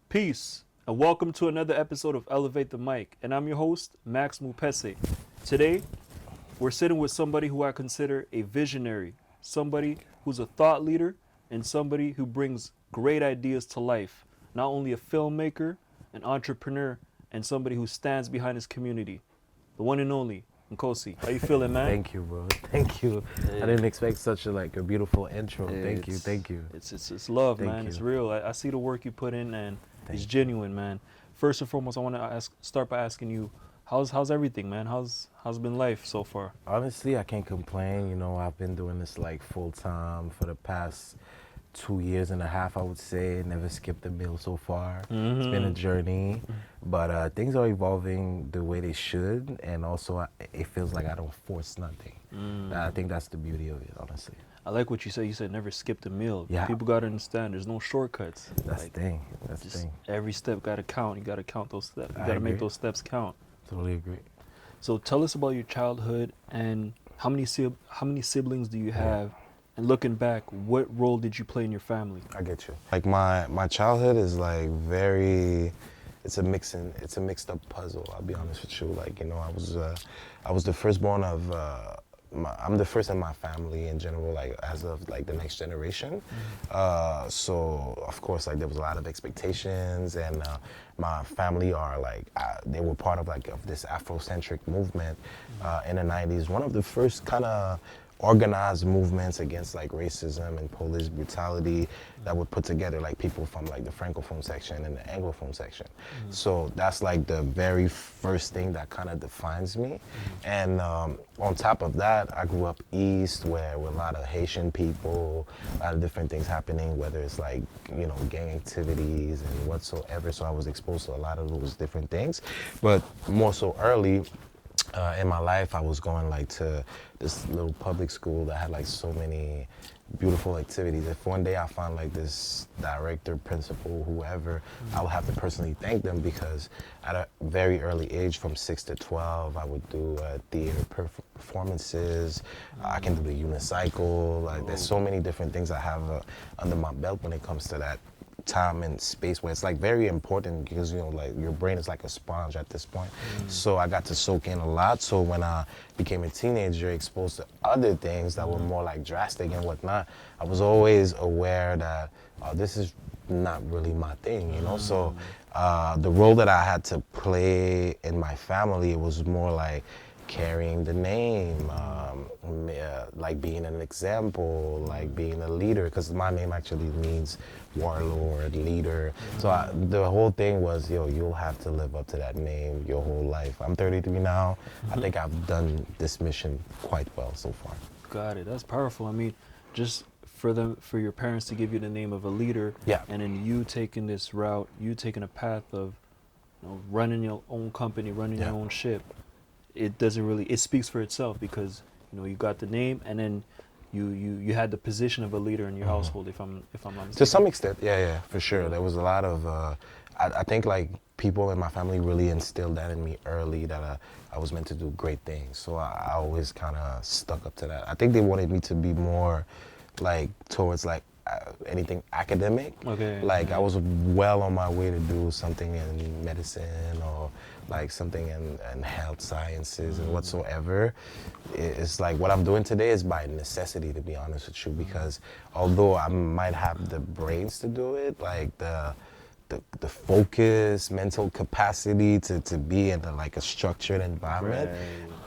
Peace, and welcome to another episode of Elevate the Mic. And I'm your host, Max Mupese. Today, we're sitting with somebody who I consider a visionary, somebody who's a thought leader, and somebody who brings great ideas to life. Not only a filmmaker, an entrepreneur, and somebody who stands behind his community. The one and only, Nkosi. How you feeling, man? Thank you, bro. Thank you. I didn't expect such a beautiful intro. Thank you. It's love, Thank man. you. It's real. I see the work you put in, and it's Thank you. genuine, man. First and foremost, I want to start by asking you, how's everything, man? How's been life so far? Honestly, I can't complain. You know, I've been doing this full time for the past 2 years and a half, I would say. Never skipped a meal so far. It's been a journey, but things are evolving the way they should, and also it feels like I don't force nothing. I think that's the beauty of it, honestly. I like what you said. You said never skipped a meal. Yeah. People got to understand there's no shortcuts. That's the thing. That's the Just thing. every step got to count. You got to count those steps. You I got to make agree. those steps count. Totally agree. So tell us about your childhood and how many siblings do you have? And looking back, what role did you play in your family? I get you. Like my childhood is it's a mixed up puzzle. I'll be honest with you. I was the firstborn of I'm the first in my family in general, as of the next generation. So of course there was a lot of expectations, and my family are they were part of of this Afrocentric movement in the 90s. One of the first kind of organized movements against racism and police brutality that would put together people from the Francophone section and the Anglophone section. So that's the very first thing that kind of defines me. And on top of that, I grew up east where with a lot of Haitian people, a lot of different things happening, whether it's gang activities and whatsoever. So I was exposed to a lot of those different things. But more so early in my life, I was going to this little public school that had so many beautiful activities. If one day I found this director, principal, whoever, I would have to personally thank them, because at a very early age, from 6 to 12, I would do theater performances. I can do the unicycle. There's so many different things I have under my belt when it comes to that time and space, where it's very important, because your brain is like a sponge at this point. So I got to soak in a lot. So when I became a teenager, exposed to other things that were more drastic and whatnot, I was always aware that this is not really my thing, So the role that I had to play in my family, it was more carrying the name, being an example, being a leader, because my name actually means warlord, leader. So the whole thing was, you'll have to live up to that name your whole life. I'm 33 now. I think I've done this mission quite well so far. Got it. That's powerful. I mean, just for your parents to give you the name of a leader, Yeah. and then you taking this route, you taking a path of running your own company, running your own ship. It speaks for itself, because you got the name, and then you had the position of a leader in your household, if I'm not mistaken. To some extent, yeah, for sure. There was a lot of, I think people in my family really instilled that in me early, that I was meant to do great things. So I always kind of stuck up to that. I think they wanted me to be more towards anything academic. Okay. I was well on my way to do something in medicine, or something in health sciences and whatsoever. It's what I'm doing today is by necessity, to be honest with you, because although I might have the brains to do it, the focus, mental capacity to be in a structured environment,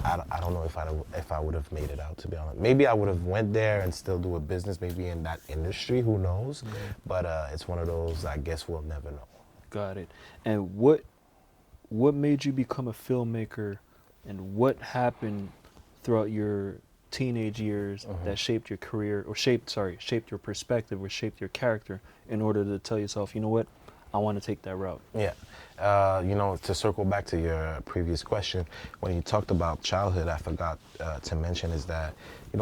I don't know if I would have made it out, to be honest. Maybe I would have went there and still do a business, maybe in that industry, who knows? But it's one of those, I guess we'll never know. Got it. And what made you become a filmmaker, and what happened throughout your teenage years that shaped your career, or shaped your perspective, or shaped your character, in order to tell yourself, you know what, I want to take that route? Yeah. To circle back to your previous question, when you talked about childhood, I forgot to mention is that,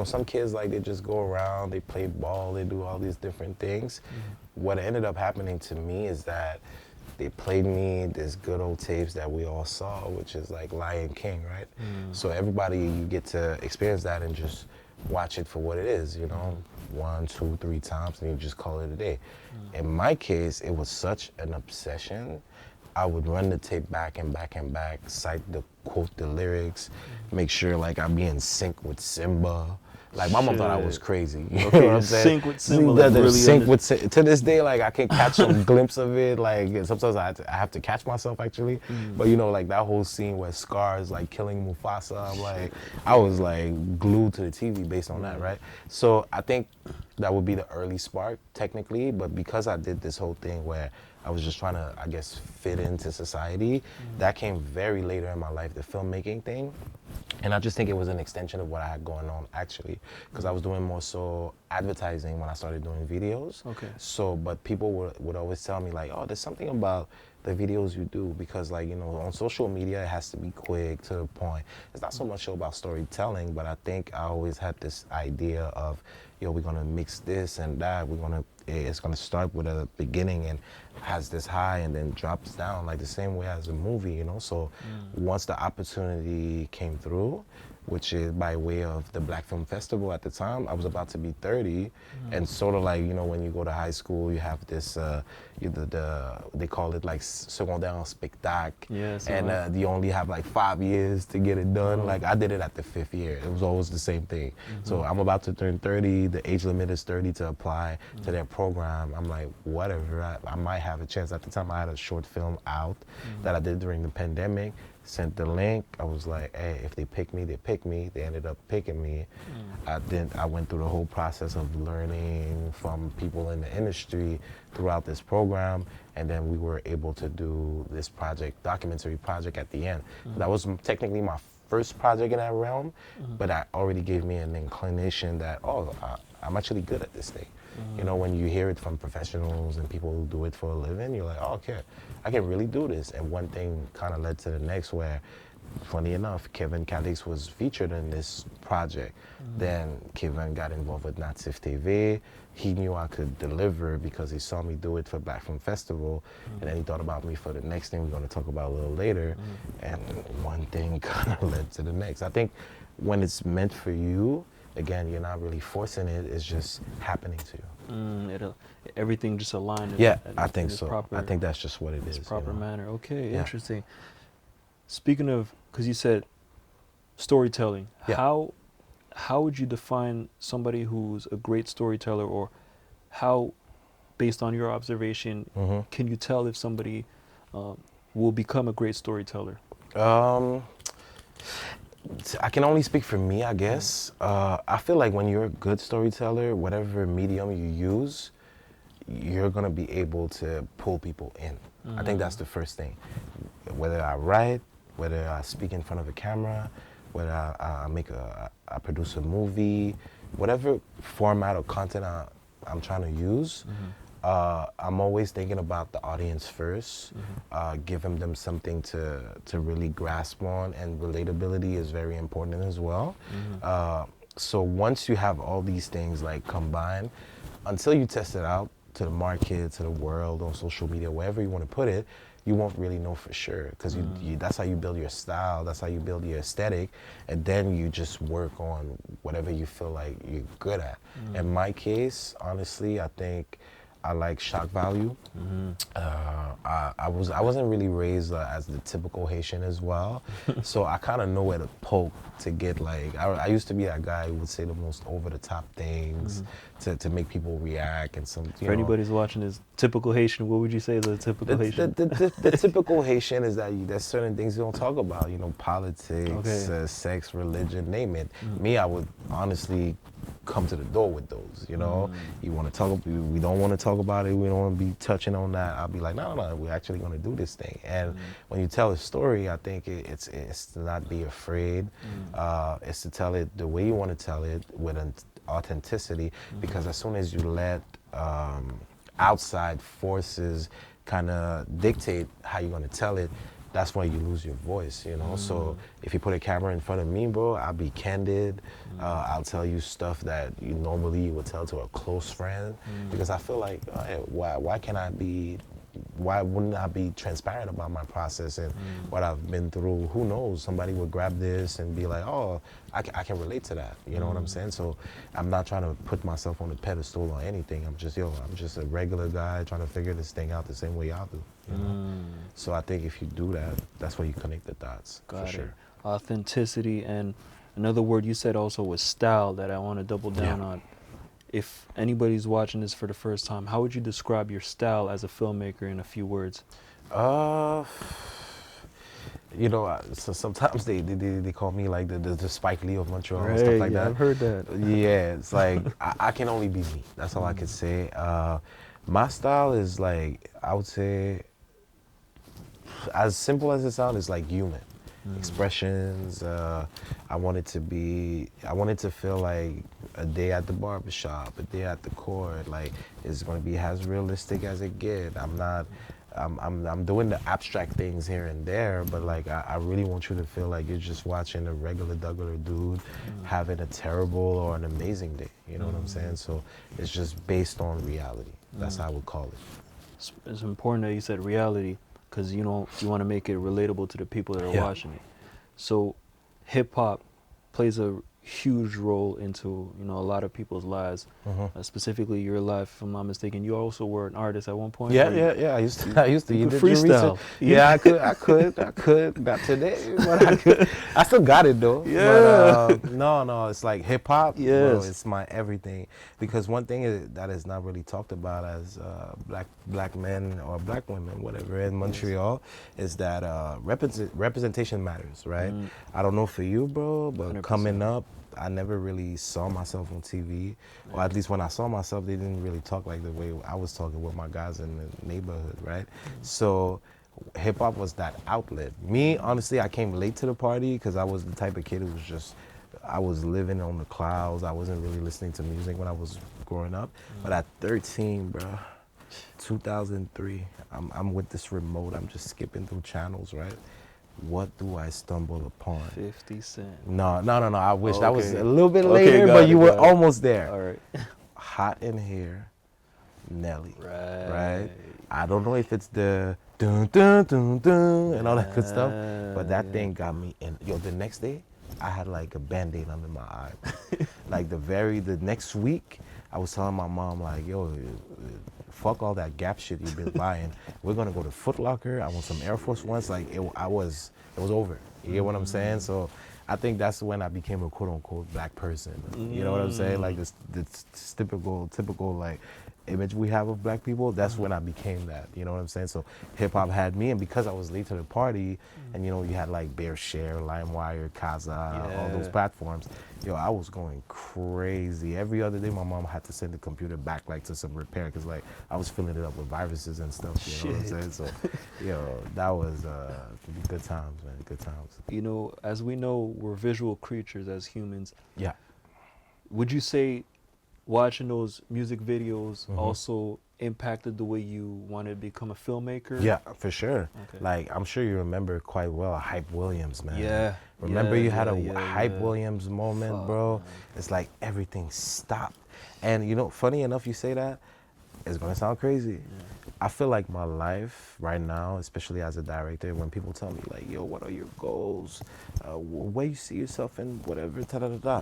some kids, they just go around, they play ball, they do all these different things. What ended up happening to me is that they played me this good old tapes that we all saw, which is Lion King, right? So everybody, you get to experience that and just watch it for what it is, 1, 2, 3 times, and you just call it a day. In my case, it was such an obsession. I would run the tape back and back and back, cite the quote, the lyrics, make sure like I be in sync with Simba. Like my mom thought I was crazy. You Okay, know what I'm saying? sync with Simba, like, The really sync with to this day, like I can catch some glimpse of it. Like sometimes I have to catch myself actually. But you know, like that whole scene where Scar is like killing Mufasa, I'm like I was like glued to the TV based on that, right? So I think that would be the early spark technically, but because I did this whole thing where I was just trying to, I guess, fit into society, that came very later in my life, the filmmaking thing. And I just think it was an extension of what I had going on actually, because I was doing more so advertising when I started doing videos. Okay. So, but people would always tell me like, oh, there's something about the videos you do, because like, you know, on social media, it has to be quick, to the point. It's not so much about storytelling, but I think I always had this idea of, yo, we're gonna mix this and that, it's gonna start with a beginning and has this high and then drops down like the same way as a movie, you know? So once the opportunity came through, which is by way of the Black Film Festival at the time, I was about to be 30, and sort of like, you know, when you go to high school, you have this, they call it like secondaire en spectacle, Yes, and you only have like 5 years to get it done. Like I did it at the 5th year. It was always the same thing. So I'm about to turn 30, the age limit is 30 to apply to their program. I'm like, whatever, I might have a chance. At the time I had a short film out that I did during the pandemic. Sent the link. I was like, hey, if they pick me, they pick me. They ended up picking me. I went through the whole process of learning from people in the industry throughout this program, and then we were able to do this documentary project at the end. That was technically my first project in that realm, but that already gave me an inclination that, oh, I'm actually good at this thing. You know, when you hear it from professionals and people who do it for a living, you're like, oh, okay, I can really do this. And one thing kind of led to the next where, funny enough, Kevin Calix was featured in this project. Then Kevin got involved with NatyfTV. He knew I could deliver because he saw me do it for Black Film Festival. And then he thought about me for the next thing we're going to talk about a little later. And one thing kind of led to the next. I think when it's meant for you, again, you're not really forcing it, it's just happening to you. Everything just aligned. I think so. Proper, I think that's just what it is. Proper manner. Okay, Yeah. interesting. Speaking of, because you said storytelling, Yeah. how would you define somebody who's a great storyteller, or how, based on your observation, can you tell if somebody will become a great storyteller? I can only speak for me, I guess. I feel like when you're a good storyteller, whatever medium you use, you're gonna be able to pull people in. I think that's the first thing. Whether I write, whether I speak in front of a camera, whether I produce a movie, whatever format or content I'm trying to use, I'm always thinking about the audience first, giving them something to really grasp on, and relatability is very important as well. So once you have all these things like combined, until you test it out to the market, to the world, on social media, wherever you want to put it, you won't really know for sure, because that's how you build your style, that's how you build your aesthetic, and then you just work on whatever you feel like you're good at. In my case, honestly, I think I like shock value. I wasn't really raised as the typical Haitian as well, so I kind of know where to poke to get like. I used to be that guy who would say the most over the top things to make people react, and some. For anybody who's watching this, typical Haitian, what would you say is a typical Haitian? The typical Haitian is that there's certain things you don't talk about. You know, politics, sex, religion, name it. Me, I would honestly come to the door with those, you know. You want to talk, we don't want to talk about it, we don't want to be touching on that. I'll be like, no, we're actually going to do this thing. And when you tell a story, I think it's to not be afraid. It's to tell it the way you want to tell it, with an authenticity, because as soon as you let outside forces kind of dictate how you're going to tell it, that's why you lose your voice, you know. So if you put a camera in front of me, bro, I'll be candid. I'll tell you stuff that you normally would tell to a close friend, because I feel like, why can't I be why wouldn't I be transparent about my process and what I've been through? Who knows? Somebody would grab this and be like, oh, I can relate to that. You know what I'm saying? So I'm not trying to put myself on a pedestal or anything. I'm just a regular guy trying to figure this thing out the same way y'all do. You know? So I think if you do that, that's where you connect the dots. Got for it. sure. Authenticity, and another word you said also was style that I want to double down on. If anybody's watching this for the first time, how would you describe your style as a filmmaker in a few words? You know, so sometimes they call me like the Spike Lee of Montreal and stuff like that. I've heard that. Yeah, it's like I can only be me. That's all I can say. My style is like, I would say, as simple as it sounds, it's like human. Expressions. I want it to feel like a day at the barbershop, a day at the court. Like, it's going to be as realistic as it gets. I'm doing the abstract things here and there, but like I really want you to feel like you're just watching a regular dude having a terrible or an amazing day. You know what I'm saying? So it's just based on reality. That's how I would call it. It's important that you said reality, because you want to make it relatable to the people that are watching it. So hip hop plays a huge role into a lot of people's lives, specifically your life. If I'm not mistaken, you also were an artist at one point. Yeah. I used to. You did could your freestyle. research? Yeah, I could. Not today, but I could. I still got it though. Yeah. But, no, it's like hip hop. Yes. Bro, it's my everything. Because one thing that is not really talked about as black men or black women, whatever, in Montreal, is that representation matters, right? I don't know for you, bro, but 100%. coming up, I never really saw myself on TV, or at least when I saw myself, they didn't really talk like the way I was talking with my guys in the neighborhood, right? So hip hop was that outlet. Me, honestly, I came late to the party because I was the type of kid who was just, I was living on the clouds. I wasn't really listening to music when I was growing up. But at 13, bro, 2003, I'm with this remote. I'm just skipping through channels, right? What do I stumble upon? 50 Cent. No. I wish Oh, that was okay. a little bit Okay, later, got but it, you were got it. almost there. All right. Hot in Here, Nelly. Right. I don't know if it's the dun dun dun dun and all that good stuff, but that thing got me in. Yo, the next day, I had like a Band-Aid under my eye. Like the next week, I was telling my mom like, yo, fuck all that Gap shit you've been buying. We're gonna go to Foot Locker. I want some Air Force Ones. Like it was over. You get what I'm saying? So I think that's when I became a quote unquote black person. You know what I'm saying? Like this typical like image we have of black people. That's when I became that. You know what I'm saying? So hip hop had me, and because I was late to the party, and you had like Bear Share, LimeWire, Kaza, all those platforms. Yo, I was going crazy. Every other day, my mom had to send the computer back like to some repair because like I was filling it up with viruses and stuff. You know what I'm saying? So, that was good times, man. Good times. As we know, we're visual creatures as humans. Yeah. Would you say watching those music videos also impacted the way you wanted to become a filmmaker? Yeah, for sure. Okay. Like, I'm sure you remember quite well Hype Williams, man. Yeah. Remember you had a Hype yeah. Williams moment, bro? Man. It's like everything stopped. And funny enough you say that, it's gonna sound crazy. Yeah. I feel like my life right now, especially as a director, when people tell me like, yo, what are your goals? Where you see yourself in, whatever, Yeah.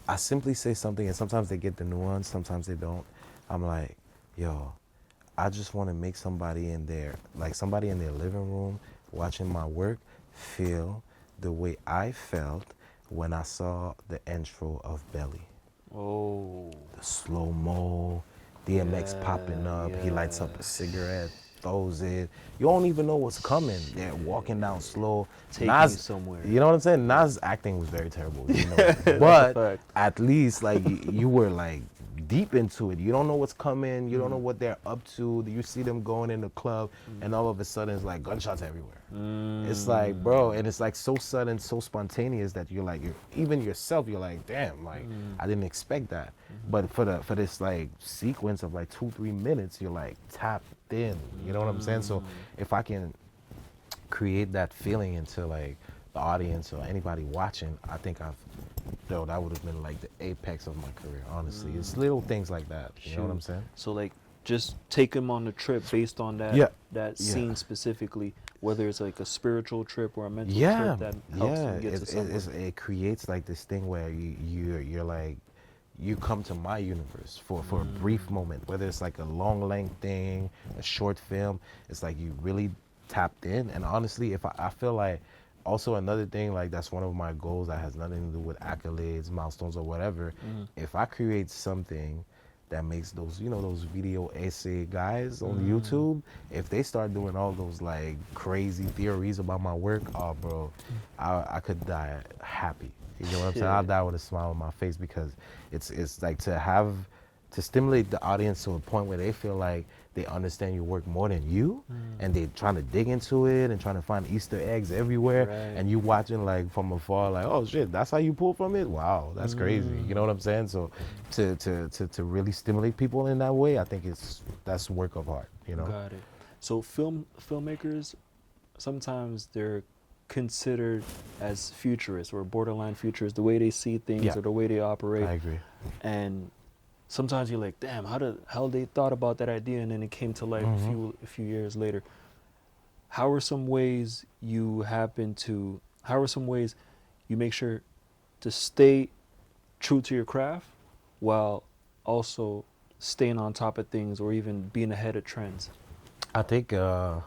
I simply say something, and sometimes they get the nuance, sometimes they don't. I'm like, yo, I just want to make somebody in their living room watching my work feel the way I felt when I saw the intro of Belly. Oh. The slow-mo, DMX popping up, he lights up a yes. cigarette, throws it. You don't even know what's coming. They're walking down slow. Taking Nas, you somewhere. You know what I'm saying? Nas' acting was very terrible. But fact. at least like you were like deep into it. You don't know what's coming. You don't know what they're up to. You see them going in the club, and all of a sudden it's like gunshots everywhere. It's like, bro, and it's like so sudden, so spontaneous that you're even yourself, you're like, damn, like I didn't expect that. But for this like sequence of like 2-3 minutes, you're like tapped in. You know what I'm saying? So if I can create that feeling into like the audience or anybody watching, I think that would have been like the apex of my career, honestly. It's little things like that. You know what I'm saying? So like just take them on the trip based on that Yeah. that Yeah. scene specifically, whether it's like a spiritual trip or a mental Yeah, trip that helps yeah. them get to somewhere. It creates like this thing where you're like, you come to my universe for a brief moment, whether it's like a long length thing, a short film. It's like you really tapped in. And honestly, if I feel like also another thing, like that's one of my goals that has nothing to do with accolades, milestones, or whatever. If I create something that makes those, you know, those video essay guys on YouTube, if they start doing all those like crazy theories about my work, oh bro, I could die happy. You know what I'm saying? I'll die with a smile on my face, because it's like to stimulate the audience to a point where they feel like they understand your work more than you, and they're trying to dig into it and trying to find Easter eggs everywhere, Right. and you watching like from afar, like, oh shit, that's how you pull from it? Wow, that's crazy. You know what I'm saying? So to really stimulate people in that way, I think that's work of art, you know? Got it. So filmmakers, sometimes they're considered as futurists or borderline futurists, the way they see things Yeah. or the way they operate. I agree. And sometimes you're like, damn, how they thought about that idea and then it came to life a few years later. How are some ways you make sure to stay true to your craft while also staying on top of things or even being ahead of trends? I think, and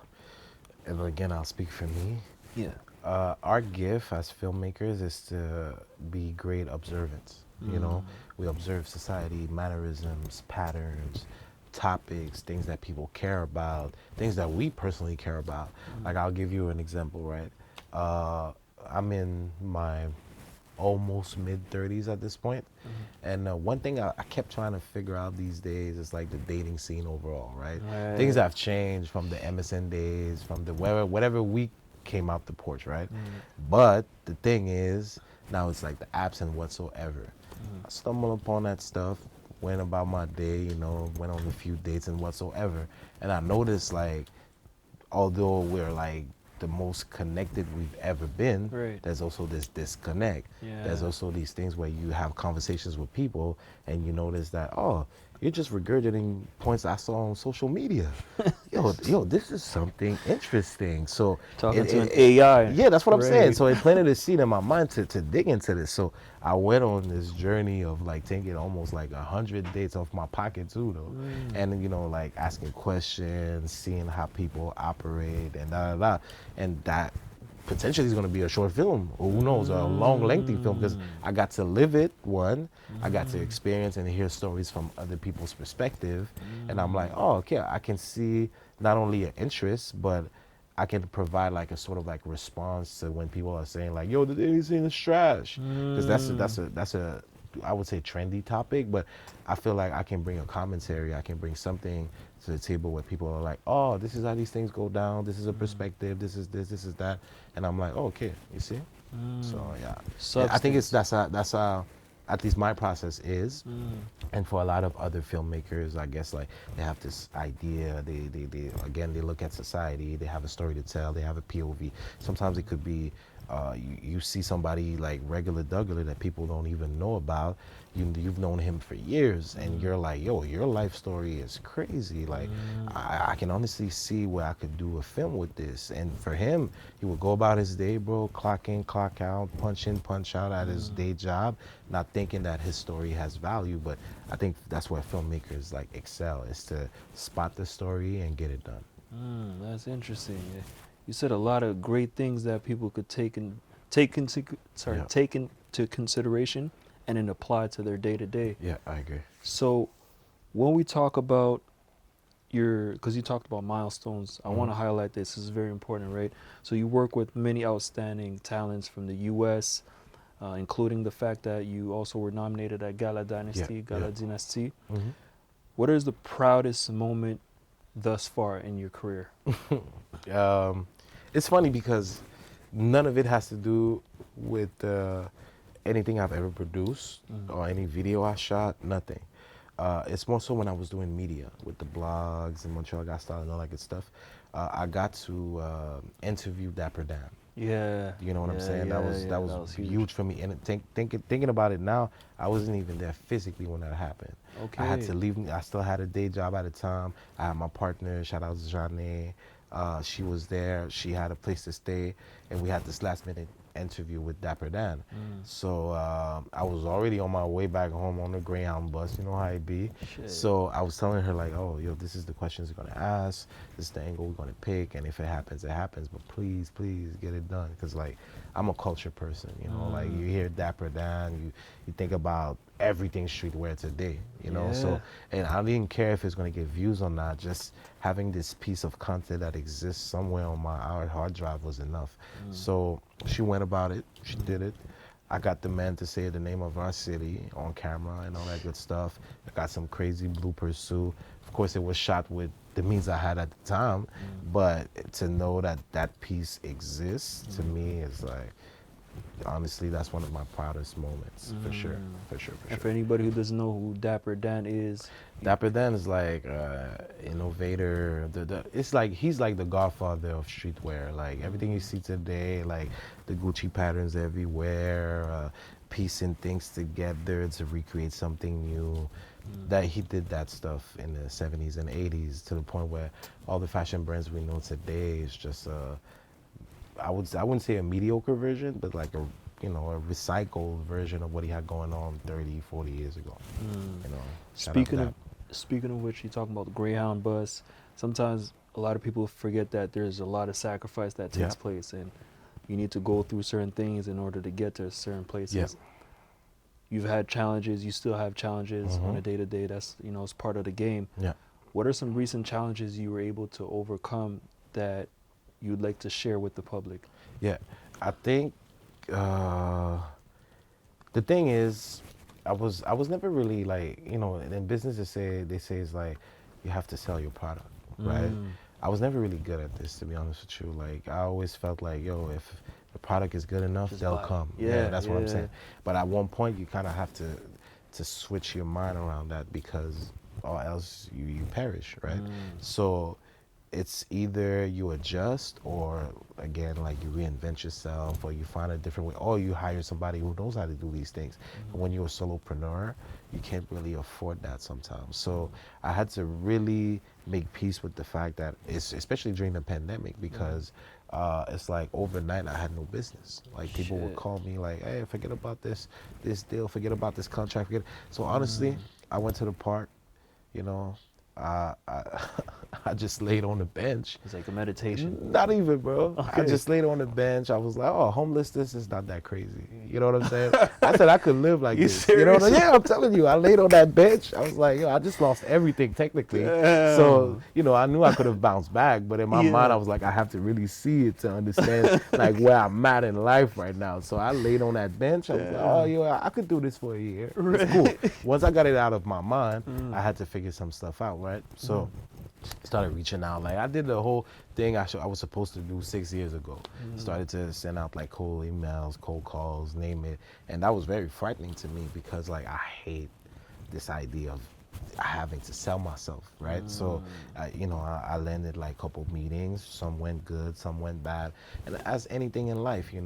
again, I'll speak for me. Yeah. Our gift as filmmakers is to be great observants. You know, we observe society, mannerisms, patterns, topics, things that people care about, things that we personally care about. Like, I'll give you an example, right? I'm in my almost mid-30s at this point. And one thing I kept trying to figure out these days is like the dating scene overall, right? Right. Things have changed from the MSN days, from the whatever we came out the porch, right? But the thing is, now it's like the apps and whatsoever. I stumbled upon that stuff, went about my day, you know, went on a few dates and whatsoever. And I noticed, like, although we're like the most connected we've ever been, Right. there's also this disconnect. Yeah. There's also these things where you have conversations with people and you notice that, oh, you're just regurgitating points I saw on social media. yo, this is something interesting. So Talking to an AI. yeah, that's what I'm saying. Right. So it planted a seed in my mind to dig into this. So I went on this journey of like taking almost like 100 dates off my pocket too, though. And, you know, like asking questions, seeing how people operate and and that potentially is going to be a short film, or who knows, a long lengthy film, because I got to live it. I got to experience and hear stories from other people's perspective, and I'm like, oh, okay, I can see not only an interest, but I can provide like a sort of like response to when people are saying like, yo, the dating scene is trash, because that's a I would say trendy topic, but I feel like I can bring a commentary, I can bring something to the table where people are like, oh, this is how these things go down, this is a perspective, this is this is that, and I'm like, oh, okay, you see? So yeah, I think that's how at least my process is. And for a lot of other filmmakers, I guess, like, they have this idea, they again, they look at society, they have a story to tell, they have a POV. Sometimes it could be you see somebody like regular Douglas that people don't even know about. You've known him for years, and you're like, yo, your life story is crazy. Like, I can honestly see where I could do a film with this. And for him, he would go about his day, bro, clock in, clock out, punch in, punch out at his day job, not thinking that his story has value. But I think that's where filmmakers like excel, is to spot the story and get it done. That's interesting. Yeah. You said a lot of great things that people could take into consideration and then apply to their day to day. Yeah, I agree. So when we talk about because you talked about milestones, I want to highlight this. This is very important, right? So you work with many outstanding talents from the U.S., including the fact that you also were nominated at Gala Dynasty. What is the proudest moment thus far in your career? It's funny because none of it has to do with anything I've ever produced or any video I shot, nothing. It's more so when I was doing media with the blogs and Montrealgotstyle and all that good stuff. I got to interview Dapper Dan. Yeah. You know what I'm Yeah, saying? yeah, That was huge. huge for me. And thinking about it now, I wasn't even there physically when that happened. Okay. I had to leave. I still had a day job at the time. I had my partner. Shout out to Janae. She was there. She had a place to stay, and we had this last minute interview with Dapper Dan. So I was already on my way back home on the Greyhound bus. You know how it be. Shit. So I was telling her like, oh, yo, this is the questions we're gonna ask. This is the angle we're gonna pick, and if it happens, it happens. But please, please get it done, because like I'm a culture person. You know, like you hear Dapper Dan, you think about everything streetwear today. You know, so and I didn't care if it's gonna get views or not. Just having this piece of content that exists somewhere on our hard drive was enough. So she went about it. She did it. I got the man to say the name of our city on camera and all that good stuff. I got some crazy bloopers too. Of course, it was shot with the means I had at the time, but to know that that piece exists to me is like, honestly, that's one of my proudest moments for sure, for sure, for And for sure. anybody who doesn't know who Dapper Dan is, Dapper Dan is like innovator. It's like he's like the godfather of streetwear. Like everything you see today, like the Gucci patterns everywhere, piecing things together to recreate something new. That he did that stuff in the 70s and 80s to the point where all the fashion brands we know today is just I wouldn't say a mediocre version, but like a recycled version of what he had going on 30, 40 years ago. You know. shout out to Speaking of which, you talking about the Greyhound bus. Sometimes a lot of people forget that there's a lot of sacrifice that takes place, and you need to go through certain things in order to get to certain places. Yeah. You've had challenges. You still have challenges on a day-to-day. That's, it's part of the game. Yeah. What are some recent challenges you were able to overcome that you'd like to share with the public? Yeah, I think the thing is, I was never really like, in business they say it's like you have to sell your product, right? I was never really good at this, to be honest with you. Like I always felt like, yo, if the product is good enough, Just they'll buy it. come. Yeah, that's what I'm saying. But at one point, you kind of have to switch your mind around that, because or else you perish, right? So it's either you adjust, or again, like you reinvent yourself, or you find a different way, or you hire somebody who knows how to do these things. But when you're a solopreneur, you can't really afford that sometimes. So I had to really make peace with the fact that especially during the pandemic, because it's like overnight I had no business. Like people would call me like, hey, forget about this deal, forget about this contract, forget. So honestly, I went to the park, I I just laid on the bench. It's like a meditation. Not even, bro. Okay. I just laid on the bench. I was like, oh, homelessness is not that crazy. You know what I'm saying? I said I could live like You this. You know what I'm serious? Yeah, I'm telling you. I laid on that bench. I was like, yo, I just lost everything technically. So, I knew I could have bounced back, but in my mind, I was like, I have to really see it to understand like where I'm at in life right now. So I laid on that bench. I was like, oh, yo, I could do this for a year. It's cool. Once I got it out of my mind, I had to figure some stuff out, right? So started reaching out. Like I did the whole thing I was supposed to do 6 years ago. Started to send out like cold emails, cold calls, name it. And that was very frightening to me, because like I hate this idea of having to sell myself, right? So, I landed like a couple meetings. Some went good, some went bad. And as anything in life, you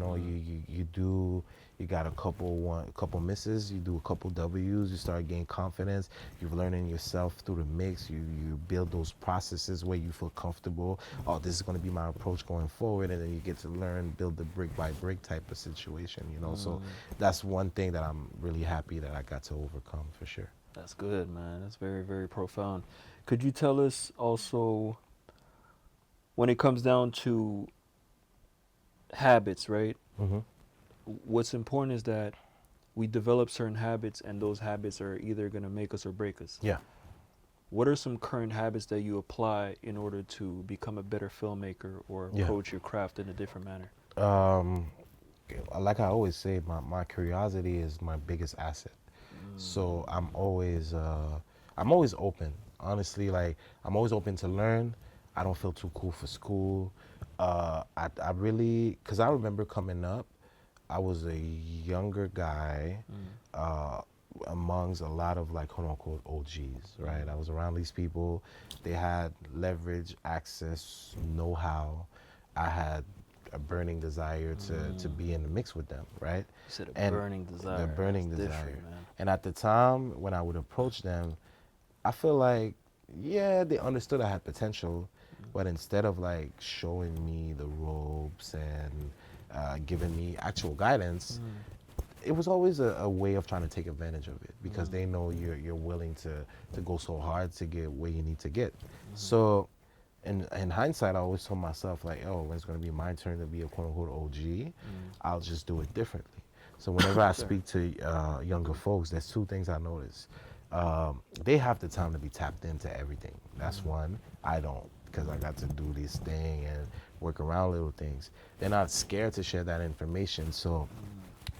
got a couple misses, you do a couple W's, you start getting confidence, you're learning yourself through the mix, you build those processes where you feel comfortable. Oh, this is going to be my approach going forward, and then you get to learn, build the brick by brick type of situation, So that's one thing that I'm really happy that I got to overcome, for sure. That's good, man. That's very, very profound. Could you tell us also, when it comes down to habits, right? What's important is that we develop certain habits, and those habits are either going to make us or break us. Yeah. What are some current habits that you apply in order to become a better filmmaker or approach your craft in a different manner? Like I always say, my curiosity is my biggest asset. So I'm always open. Honestly, like I'm always open to learn. I don't feel too cool for school. I really, because I remember coming up, I was a younger guy amongst a lot of like quote unquote OGs, right? I was around these people. They had leverage, access, know-how. I had a burning desire to be in the mix with them, right? You said a And burning desire. the burning That's desire. different, man. And at the time when I would approach them, I feel like, yeah, they understood I had potential, but instead of like showing me the ropes and giving me actual guidance, it was always a way of trying to take advantage of it, because they know you're willing to go so hard to get where you need to get. So in hindsight, I always told myself like, oh, when it's going to be my turn to be a quote unquote OG, I'll just do it differently. So whenever I speak to younger folks, there's two things I notice. They have the time to be tapped into everything. That's one. I don't, because I got to do this thing and work around little things. They're not scared to share that information. So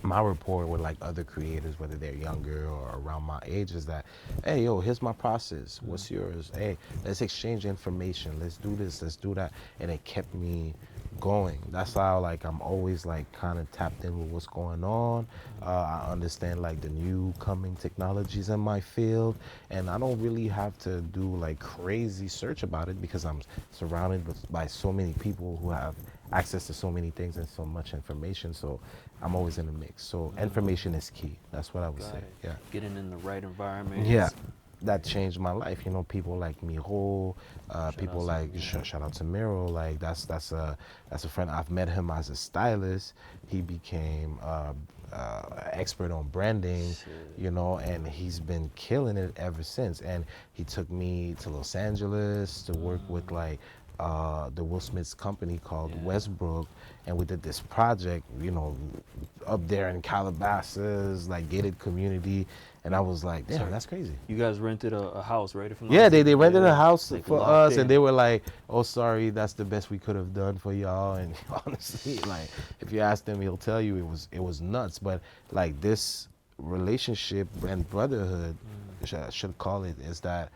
my rapport with like other creators, whether they're younger or around my age, is that, hey, yo, here's my process. What's yours? Hey, let's exchange information. Let's do this. Let's do that. And it kept me going. That's how like I'm always like kind of tapped in with what's going on. I understand like the new coming technologies in my field, and I don't really have to do like crazy search about it, because I'm surrounded by so many people who have access to so many things and so much information. So I'm always in the mix. So information is key. That's what I would say. It. Yeah. Getting in the right environment. Yeah. That changed my life. You know, people like Miro, people like shout out to Miro. Like that's a friend. I've met him as a stylist. He became expert on branding, you know, and he's been killing it ever since. And he took me to Los Angeles to work with like the Will Smith's company called Westbrook, and we did this project, you know, up there in Calabasas, like gated community, and I was like, damn, that's crazy. You guys rented a house, right? If I'm not Yeah, mistaken? they rented a house Like for locked us, in. and they were like, oh, sorry, that's the best we could have done for y'all. And honestly, like, if you ask him, he'll tell you it was nuts. But like this relationship and brotherhood, I should call it, is that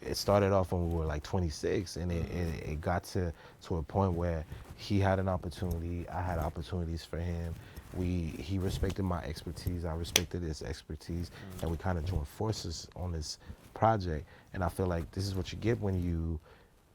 it started off when we were like 26, and it got to a point where he had an opportunity, I had opportunities for him. He respected my expertise, I respected his expertise, and we kind of joined forces on this project. And I feel like this is what you get when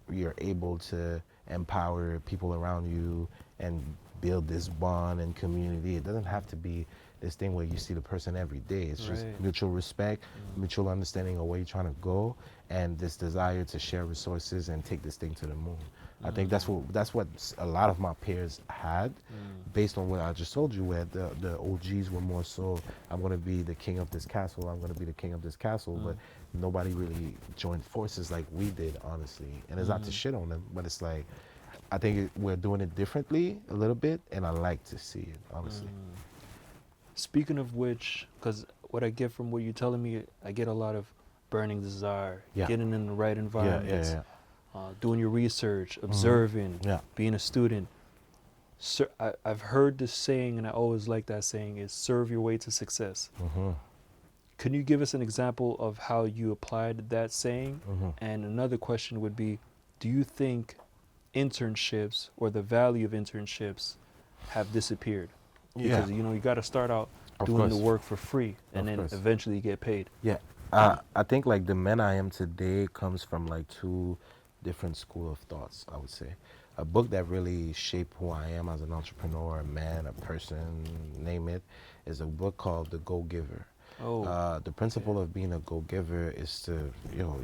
you're able to empower people around you and build this bond and community. It doesn't have to be this thing where you see the person every day. It's just mutual respect, mutual understanding of where you're trying to go, and this desire to share resources and take this thing to the moon. I think that's what a lot of my peers had, based on what I just told you, where the OGs were more so, I'm going to be the king of this castle, I'm going to be the king of this castle, but nobody really joined forces like we did, honestly. And it's not to shit on them, but it's like, I think we're doing it differently a little bit, and I like to see it, honestly. Speaking of which, because what I get from what you're telling me, I get a lot of burning desire, getting in the right environments, doing your research, observing, being a student. I've heard this saying, and I always like that saying, is serve your way to success. Can you give us an example of how you applied that saying? And another question would be, do you think internships or the value of internships have disappeared? Because you know, you got to start out doing the work for free, and then eventually you get paid. I think like the man I am today comes from like two different school of thoughts, I would say. A book that really shaped who I am as an entrepreneur, a man, a person, name it, is a book called The Go-Giver. The principle of being a go-giver is to, you know,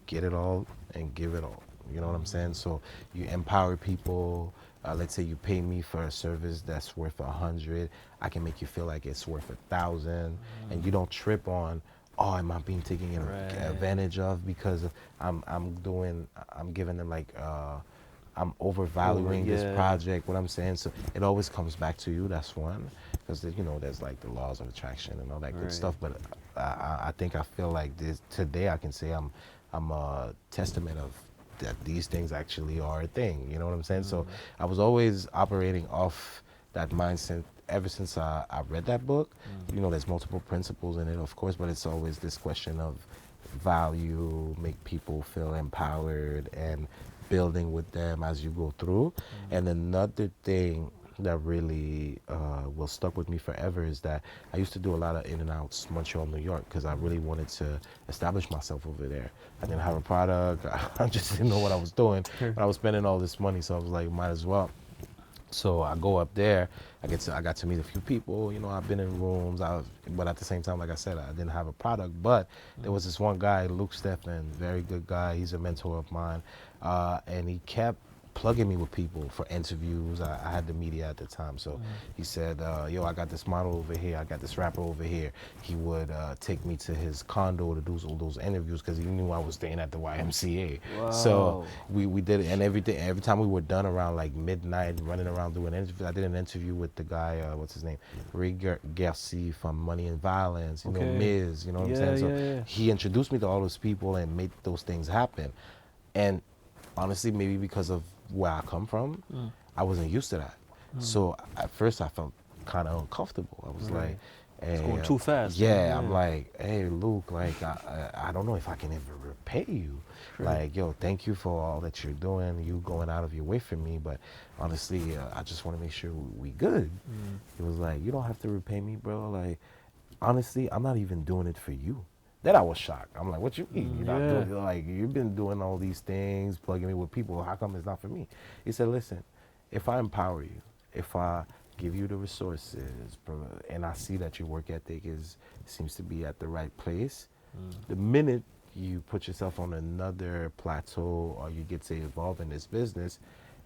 get it all and give it all. You know what I'm saying? So you empower people. Let's say you pay me for a service that's worth 100. I can make you feel like it's worth 1,000, and you don't trip on, oh, am I being taken advantage of because I'm giving them like, I'm overvaluing this project, what I'm saying. So it always comes back to you, that's one. Because, you know, there's like the laws of attraction and all that good stuff. But I think I feel like this today I can say I'm a testament of that these things actually are a thing, you know what I'm saying? So I was always operating off that mindset ever since I read that book. You know, there's multiple principles in it, of course, but it's always this question of value, make people feel empowered, and building with them as you go through. And another thing that really will stuck with me forever is that I used to do a lot of in and outs, Montreal, New York, because I really wanted to establish myself over there. I didn't have a product. I just didn't know what I was doing. But I was spending all this money, so I was like, might as well. So I go up there. I got to meet a few people. You know, I've been in rooms. But at the same time, like I said, I didn't have a product. But there was this one guy, Luke Steffen, very good guy. He's a mentor of mine, and he kept plugging me with people for interviews. I had the media at the time, so he said, yo, I got this model over here, I got this rapper over here. He would take me to his condo to do all those interviews because he knew I was staying at the YMCA. Wow. So we did it, and every time we were done around like midnight, running around doing interviews. I did an interview with the guy, what's his name, Ray Garcia from Money and Violence, you know, Miz, you know what I'm saying? So he introduced me to all those people and made those things happen. And honestly, maybe because of where I come from, I wasn't used to that. So at first I felt kind of uncomfortable. I was like, hey, it's going too fast. Yeah, I'm like, hey, Luke, like, I don't know if I can ever repay you. Like, yo, thank you for all that you're doing, you going out of your way for me, but honestly, I just want to make sure we good. He was like, you don't have to repay me, bro. Like, honestly, I'm not even doing it for you. Then I was shocked. I'm like, what you mean? You're not doing, like, you've been doing all these things, plugging me with people. How come it's not for me? He said, listen, if I empower you, if I give you the resources, and I see that your work ethic seems to be at the right place, the minute you put yourself on another plateau or you get to evolve in this business,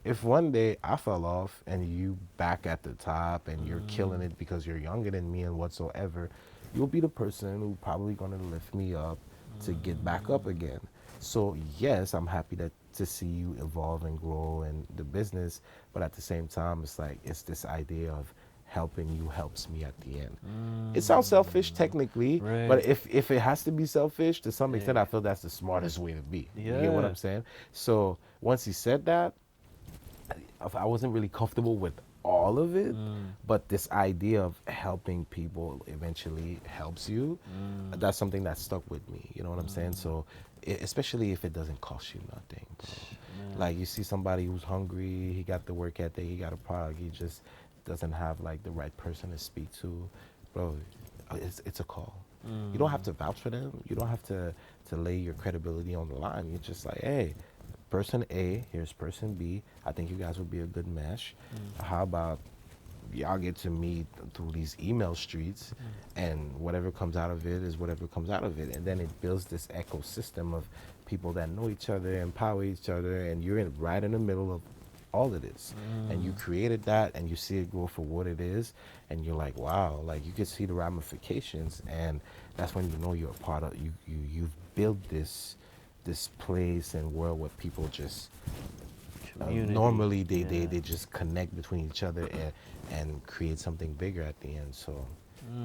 if one day I fell off and you back at the top and you're killing it because you're younger than me and whatsoever, you'll be the person who probably gonna lift me up to get back up again. So yes, I'm happy to see you evolve and grow in the business, but at the same time, it's this idea of helping you helps me at the end. It sounds selfish technically, but if it has to be selfish, to some extent, I feel that's the smartest way to be. You get what I'm saying? So once he said that, I wasn't really comfortable with all of it, but this idea of helping people eventually helps you, that's something that stuck with me, you know what I'm saying? So especially if it doesn't cost you nothing, bro. Like, you see somebody who's hungry, he got the work ethic, he got a product, he just doesn't have like the right person to speak to, bro, it's a call. You don't have to vouch for them, you don't have to lay your credibility on the line. You're just like, hey, person A, here's person B. I think you guys would be a good mesh. How about y'all get to meet through these email streets, and whatever comes out of it is whatever comes out of it. And then it builds this ecosystem of people that know each other, empower each other, and you're right in the middle of all of this. And you created that, and you see it grow for what it is, and you're like, wow, like, you can see the ramifications, and that's when you know you're a part of, you've built this place and world where people just normally they just connect between each other and create something bigger at the end. So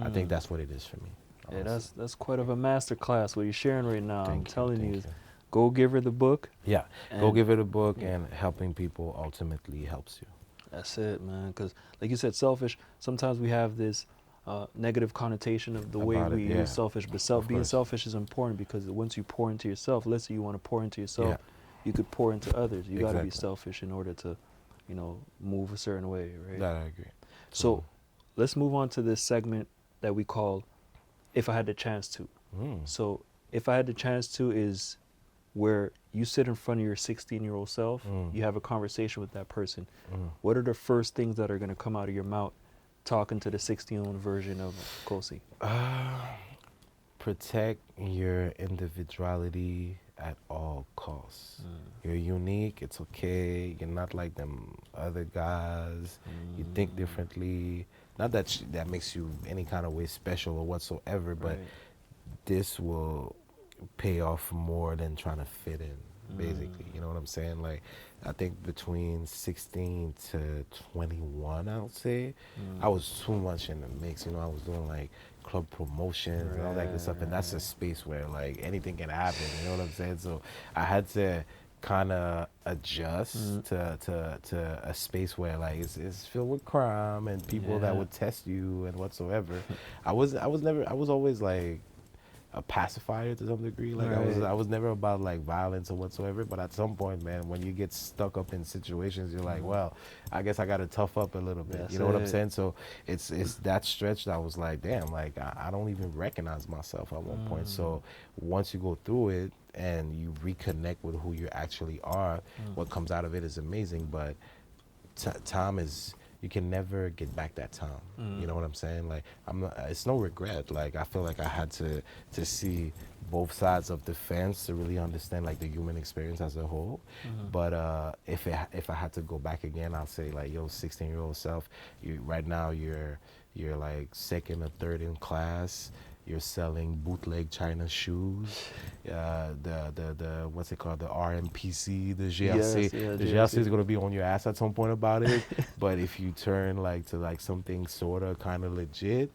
I think that's what it is for me. Yeah, that's quite of a master class what you're sharing right now. I'm telling you, you. go give her the book. Yeah, go give it a book, and helping people ultimately helps you. That's it, man. Because like you said, selfish, sometimes we have this negative connotation of the way we use selfish, but being selfish is important, because once you pour into yourself, let's say you want to pour into yourself, you could pour into others. You got to be selfish in order to, you know, move a certain way, right? That I agree. So let's move on to this segment that we call If I Had the Chance To. So If I Had the Chance To is where you sit in front of your 16-year-old self, you have a conversation with that person. What are the first things that are going to come out of your mouth talking to the 16-year-old version of Nkosi? Protect your individuality at all costs. You're unique, it's okay. You're not like them other guys. You think differently. Not that that makes you any kind of way special or whatsoever, but this will pay off more than trying to fit in, basically. You know what I'm saying? Like, I think between 16 to 21, I would say, I was too much in the mix. You know, I was doing like club promotions and all that good stuff, and that's a space where like anything can happen. You know what I'm saying? So I had to kind of adjust to a space where like it's filled with crime and people that would test you and whatsoever. I was always like a pacifier to some degree. Like I was never about like violence or whatsoever, but at some point, man, when you get stuck up in situations, you're like, well, I guess I got to tough up a little bit. You know what I'm saying? So it's that stretch that I was like, damn, like I don't even recognize myself at one point. So once you go through it and you reconnect with who you actually are, what comes out of it is amazing. But time is, you can never get back that time. You know what I'm saying? Like, it's no regret. Like, I feel like I had to see both sides of the fence to really understand like the human experience as a whole. But if I had to go back again, I'll say like, yo, 16-year-old self, right now you're like second or third in class. You're selling bootleg China shoes, the what's it called, the RMPC, the GRC. Yes, yeah, The GRC is gonna be on your ass at some point about it. But if you turn like to like something sorta kind of legit,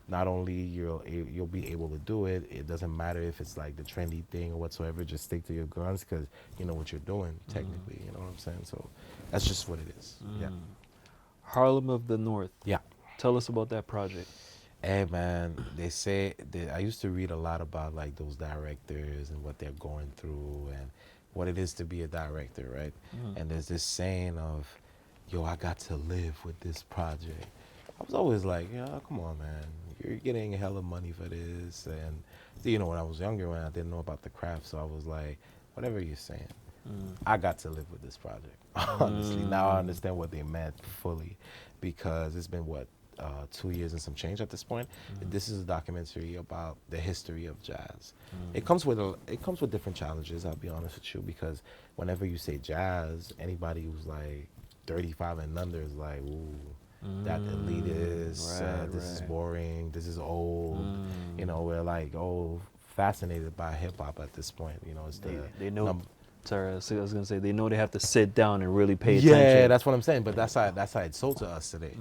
not only you'll be able to do it. It doesn't matter if it's like the trendy thing or whatsoever. Just stick to your guns because you know what you're doing technically. You know what I'm saying? So that's just what it is. Yeah. Harlem of the North. Yeah. Tell us about that project. Hey man, they say that I used to read a lot about like those directors and what they're going through and what it is to be a director, right? And there's this saying of, yo, I got to live with this project. I was always like, yeah, come on, man, you're getting hella money for this. And you know, when I was younger, when I didn't know about the craft, so I was like, whatever you're saying, I got to live with this project. Honestly, now I understand what they meant fully, because it's been what, 2 years and some change at this point. This is a documentary about the history of jazz. It comes with different challenges, I'll be honest with you, because whenever you say jazz, anybody who's like 35 and under is like, ooh, that elitist, this is boring, this is old. You know, we're like, oh, fascinated by hip hop at this point. You know, it's They know. Sorry, I was gonna say they know they have to sit down and really pay attention. Yeah, that's what I'm saying. But that's how it's sold to us today.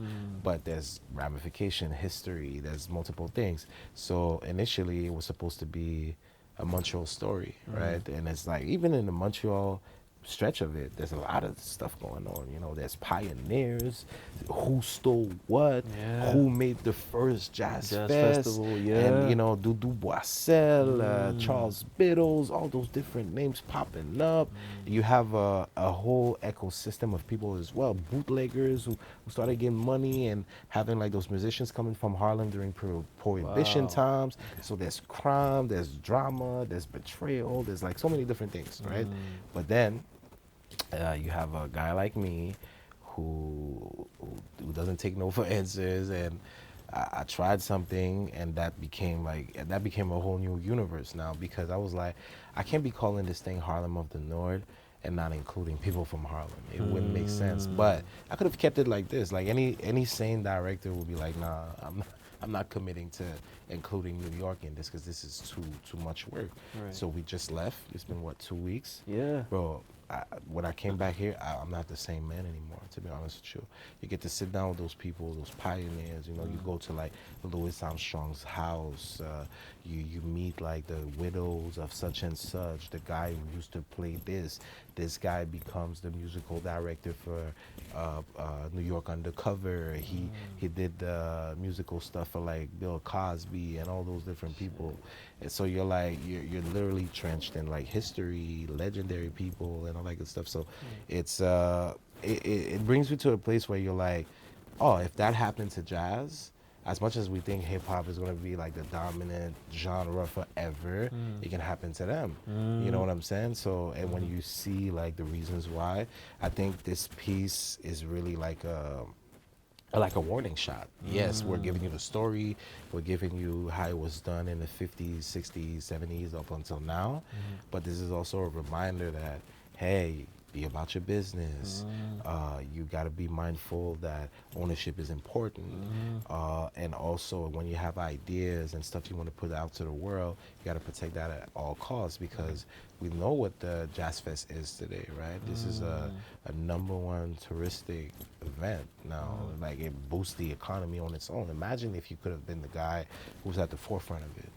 But there's ramification, history. There's multiple things. So initially, it was supposed to be a Montreal story, right? And it's like even in the Montreal stretch of it, there's a lot of stuff going on. You know, there's pioneers, who stole what, who made the first jazz festival, and you know, Dudu Boissel, Charles Biddles, all those different names popping up. You have a whole ecosystem of people as well, bootleggers who started getting money and having like those musicians coming from Harlem during Prohibition times. So there's crime, there's drama, there's betrayal, there's like so many different things, right? But then you have a guy like me who doesn't take no for answers, and I tried something, and that became a whole new universe now, because I was like, I can't be calling this thing Harlem of the North and not including people from Harlem. It wouldn't make sense. But I could have kept it like this. Like any sane director would be like, nah, I'm not committing to including New York in this, because this is too much work. So we just left. It's been what, 2 weeks? Yeah. Bro, when I came back here, I'm not the same man anymore, to be honest with you. You get to sit down with those people, those pioneers. You know, you go to like Louis Armstrong's house. You meet like the widows of such and such. The guy who used to play this. This guy becomes the musical director for New York Undercover. He did the musical stuff for like Bill Cosby and all those different people. And so you're like, you're literally trenched in like history, legendary people, and all that good stuff. So it's it brings you to a place where you're like, oh, if that happened to jazz, as much as we think hip hop is going to be like the dominant genre forever, it can happen to them. You know what I'm saying? So, and when you see like the reasons why, I think this piece is really like a warning shot. Yes, we're giving you the story, we're giving you how it was done in the 50s, 60s, 70s up until now, but this is also a reminder that, hey, be about your business. You got to be mindful that ownership is important. And also when you have ideas and stuff you want to put out to the world, you got to protect that at all costs, because we know what the Jazz Fest is today, right? This is a #1 touristic event now. Like, it boosts the economy on its own. Imagine if you could have been the guy who was at the forefront of it.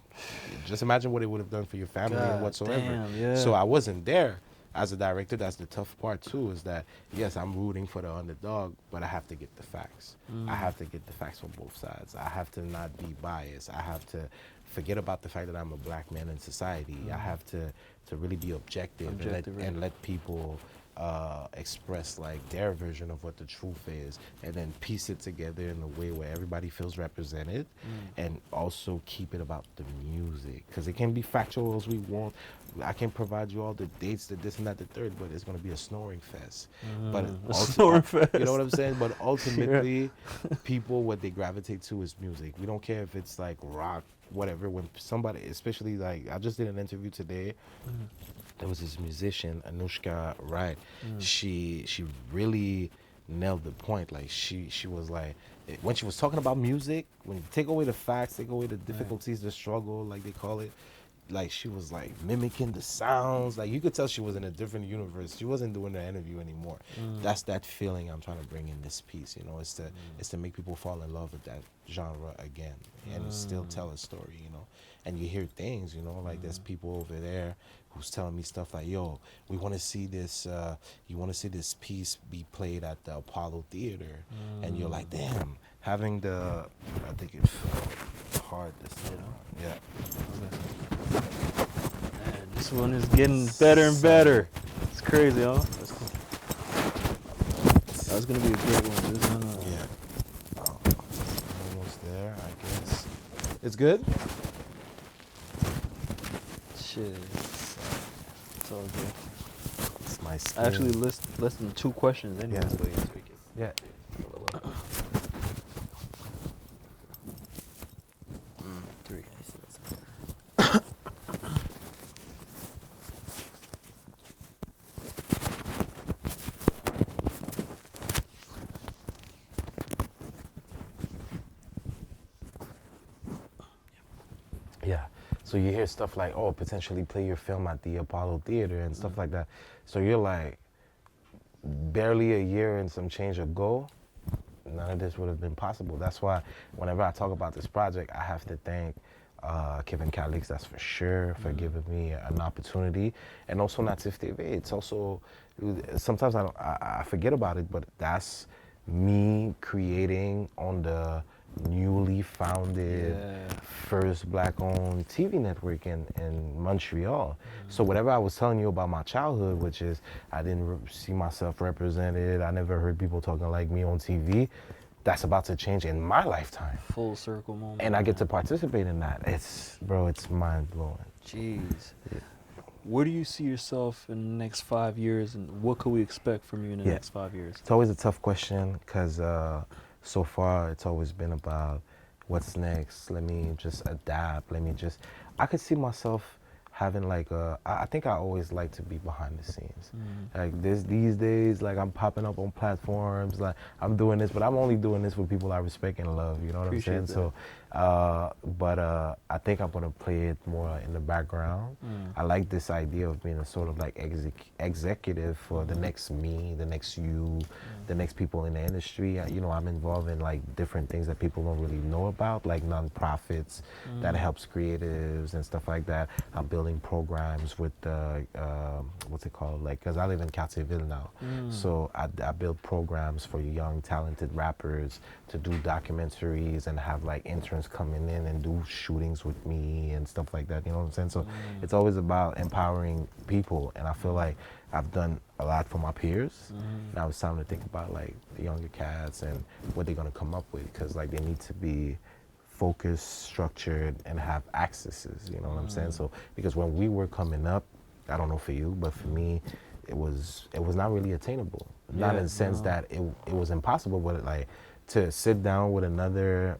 Just imagine what it would have done for your family and whatsoever. Damn, So I wasn't there. As a director, that's the tough part too, is that, yes, I'm rooting for the underdog, but I have to get the facts. I have to get the facts from both sides. I have to not be biased. I have to forget about the fact that I'm a black man in society. I have to really be objective and let people express like their version of what the truth is, and then piece it together in a way where everybody feels represented, and also keep it about the music, because it can be factual as we want, I can provide you all the dates, the this and that, the third, but it's gonna be a snoring fest. But A snoring you know what fest. I'm saying? But ultimately, people, what they gravitate to is music. We don't care if it's like rock, whatever. When somebody, especially like, I just did an interview today. There was this musician, Anushka Wright. She really nailed the point. Like she was like, when she was talking about music, when you take away the facts, take away the difficulties, the struggle, like they call it, like she was like mimicking the sounds. Like you could tell she was in a different universe. She wasn't doing the interview anymore. That's that feeling I'm trying to bring in this piece. You know, it's to make people fall in love with that genre again and still tell a story. You know, and you hear things. You know, like there's people over there who's telling me stuff like, "Yo, we want to see this. You want to see this piece be played at the Apollo Theater," and you're like, "Damn." Having the, I think it's hard to say. Yeah. Man, this one is getting better and better. It's crazy, huh? That's cool. That's gonna be a good one. This one, Yeah. Almost there, I guess. It's good? shit. It's all good. It's my skin. Actually, less than 2 questions anyway. Yeah. So yeah, tweak it. Yeah. Three. Yeah. So you hear stuff like, oh, potentially play your film at the Apollo Theater and stuff like that. So you're like, barely a year and some change ago, none of this would have been possible. That's why whenever I talk about this project, I have to thank Kevin Calix, that's for sure, for giving me an opportunity. And also NatyfTV. It's also, sometimes I forget about it, but that's me creating on the newly founded first black-owned TV network in Montreal. So whatever I was telling you about my childhood, which is I didn't see myself represented, I never heard people talking like me on TV, that's about to change in my lifetime. Full circle moment. And I get to participate in that. It's mind-blowing. Jeez. Where do you see yourself in the next 5 years, and what could we expect from you in the next 5 years? It's always a tough question because so far it's always been about what's next. Let me just adapt. I could see myself having like I think I always like to be behind the scenes. Like these days, like I'm popping up on platforms, like I'm doing this, but I'm only doing this with people I respect and love, you know what I'm saying? That. So, but I think I'm gonna play it more in the background. I like this idea of being a sort of like executive for the next me, the next you, the next people in the industry. You know, I'm involved in like different things that people don't really know about, like nonprofits that helps creatives and stuff like that. I'm building programs with what's it called, like, because I live in Cartierville now, so I build programs for young talented rappers to do documentaries and have like interns coming in and do shootings with me and stuff like that, you know what I'm saying? So it's always about empowering people, and I feel like I've done a lot for my peers. Now it's time to think about like the younger cats and what they're gonna come up with, because like they need to be focused, structured, and have accesses, you know what I'm saying? So because when we were coming up, I don't know for you, but for me, it was not really attainable. Not in the sense that it was impossible, but like to sit down with another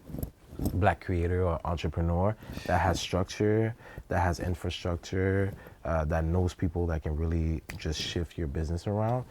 black creator or entrepreneur that has structure, that has infrastructure, that knows people that can really just shift your business around,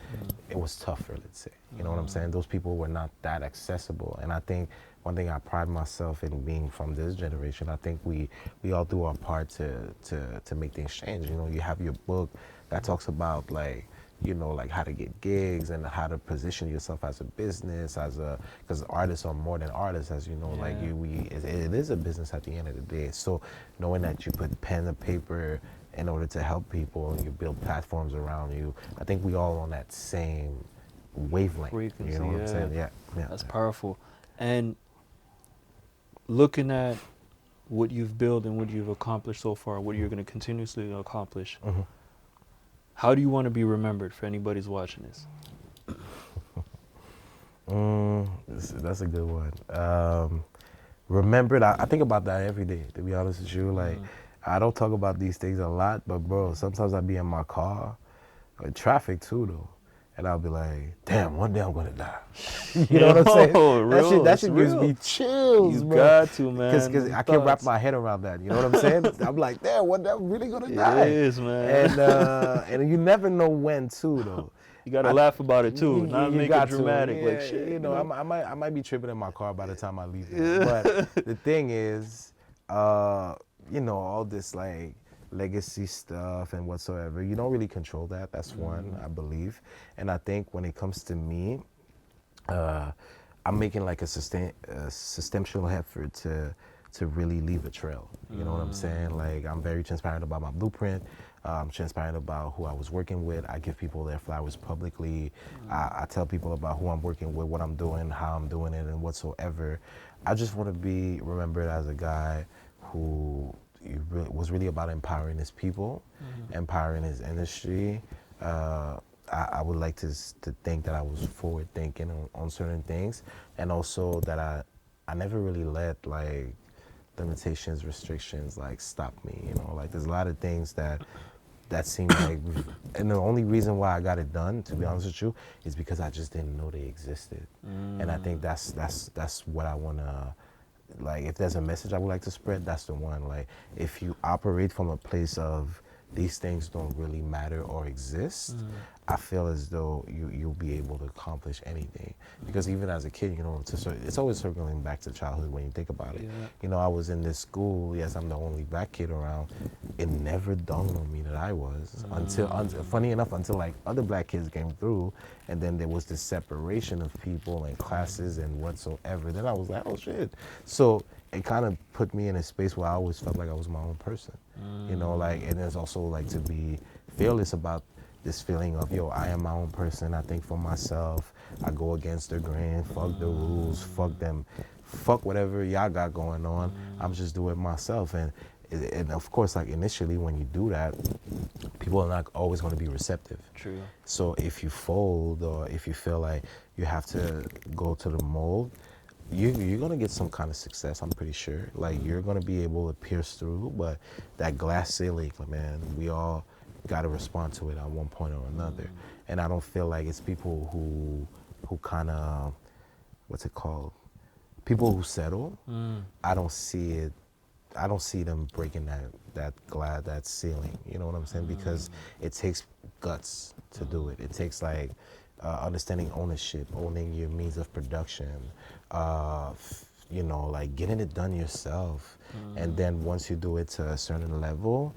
it was tougher, let's say. You know what I'm saying? Those people were not that accessible. And I think one thing I pride myself in being from this generation, I think we all do our part to make things change. You know, you have your book that talks about like, you know, like how to get gigs and how to position yourself as a business, because artists are more than artists, as you know. Like it is a business at the end of the day. So knowing that you put pen to paper in order to help people and you build platforms around you, I think we all on that same wavelength. Frequency, you know what I'm saying? Yeah. That's powerful. And looking at what you've built and what you've accomplished so far, what you're going to continuously accomplish, how do you want to be remembered for anybody who's watching this? That's a good one. Remembered, I think about that every day, to be honest with you. Like, I don't talk about these things a lot, but bro, sometimes I be in my car, in traffic too though, and I'll be like, damn, one day I'm gonna die. You know what I'm saying? Real, That it's shit gives real. me chills, You bro. got to, man. Because Them I can't wrap thoughts. my head around that. You know what I'm saying? I'm like, damn, one day I'm really gonna It die. is, man. And you never know when too though. You gotta laugh about it too, not You make got it dramatic. to. Like Yeah, shit, you know, I might be tripping in my car by the time I leave. Yeah. But the thing is, you know, all this like legacy stuff and whatsoever, you don't really control that. That's one, I believe. And I think when it comes to me, I'm making like a substantial effort to really leave a trail. You know what I'm saying? Like, I'm very transparent about my blueprint. I'm transparent about who I was working with. I give people their flowers publicly. I tell people about who I'm working with, what I'm doing, how I'm doing it, and whatsoever. I just want to be remembered as a guy who was really about empowering his people, empowering his industry. I would like to think that I was forward thinking on certain things, and also that I never really let like limitations, restrictions like stop me. You know, like there's a lot of things that seem like, and the only reason why I got it done, to be honest with you, is because I just didn't know they existed. And I think that's what I wanna, like, if there's a message I would like to spread, that's the one. Like, if you operate from a place of these things don't really matter or exist, I feel as though you'll be able to accomplish anything. Because even as a kid, you know, it's always circling back to childhood when you think about it. Yeah. You know, I was in this school, yes, I'm the only black kid around. It never dawned on me that I was, until funny enough, until like other black kids came through, and then there was this separation of people and classes and whatsoever. Then I was like, oh shit. So it kind of put me in a space where I always felt like I was my own person. You know, like, and it's also like to be fearless about this feeling of, yo, I am my own person. I think for myself. I go against the grain. Fuck the rules. Fuck them. Fuck whatever y'all got going on. I'm just doing it myself. And of course, like initially when you do that, people are not always going to be receptive. True. So if you fold, or if you feel like you have to go to the mold, you're gonna get some kind of success, I'm pretty sure. Like, you're gonna be able to pierce through, but that glass ceiling, man, we all gotta respond to it at one point or another. And I don't feel like it's people who kind of, what's it called? People who settle. I don't see it. I don't see them breaking that ceiling. You know what I'm saying? Because it takes guts to do it. It takes like understanding ownership, owning your means of production, you know, like getting it done yourself. And then once you do it to a certain level,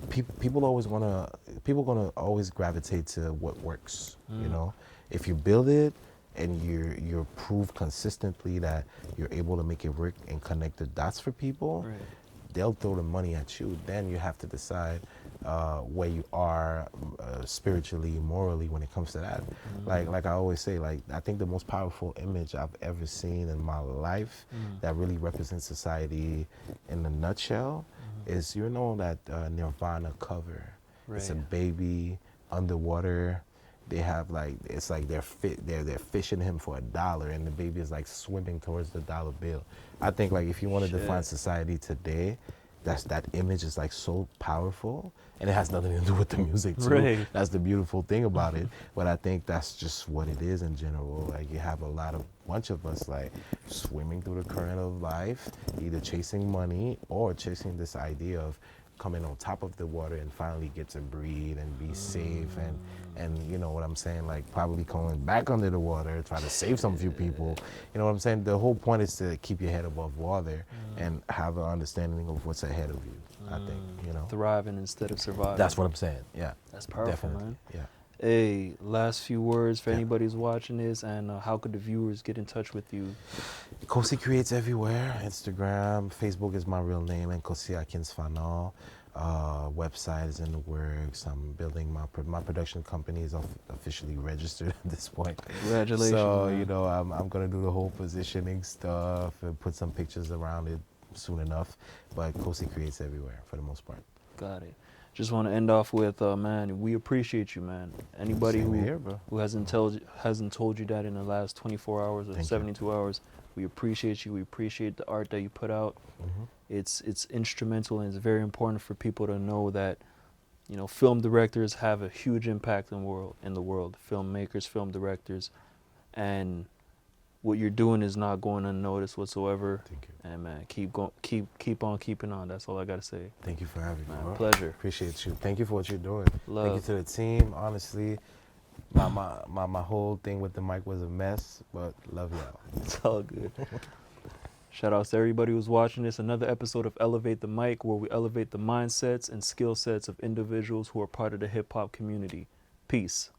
people gonna always gravitate to what works. You know, if you build it and you're prove consistently that you're able to make it work and connect the dots for people, Right. they'll throw the money at you. Then you have to decide where you are spiritually, morally when it comes to that. Like I always say, like, I think the most powerful image I've ever seen in my life that really represents society in a nutshell is, you know, that Nirvana cover. It's a Right. baby underwater. They have like, it's like they're fishing him for $1, and the baby is like swimming towards the dollar bill. I think like if you want to define society today, that image is like so powerful, and it has nothing to do with the music too. Right. That's the beautiful thing about it. But I think that's just what it is in general. Like, you have a bunch of us like swimming through the current of life, either chasing money or chasing this idea of coming on top of the water and finally get to breathe and be safe, and you know what I'm saying, like probably going back under the water, try to save some few people. You know what I'm saying? The whole point is to keep your head above water and have an understanding of what's ahead of you. I think, you know. Thriving instead of surviving. That's what I'm saying. Yeah. That's powerful, Definitely. man. Yeah. Hey, last few words for Yeah. anybody who's watching this, and how could the viewers get in touch with you? Nkosi creates everywhere. Instagram, Facebook is my real name, Nkosi Phanord. Website is in the works. I'm building my production company is officially registered at this point. Congratulations. So, man. you know, I'm gonna do the whole positioning stuff and put some pictures around it soon enough. But Nkosi creates everywhere for the most part. Got it. Just want to end off with, man, we appreciate you, man. Anybody Same here, bro. who hasn't told you that in the last 24 hours or Thank you. 72 hours, We appreciate you. We appreciate the art that you put out. Mm-hmm. It's instrumental, and it's very important for people to know that, you know, film directors have a huge impact in the world. Filmmakers, film directors, and what you're doing is not going unnoticed whatsoever. Thank you. And man, keep on keeping on. That's all I gotta say. Thank you for having me, Man, bro. pleasure. Appreciate you. Thank you for what you're doing. Love. Thank you to the team. Honestly, my whole thing with the mic was a mess, but love y'all. It's all good. Shout outs to everybody who's watching this. Another episode of Elevate the Mic, where we elevate the mindsets and skill sets of individuals who are part of the hip hop community. Peace.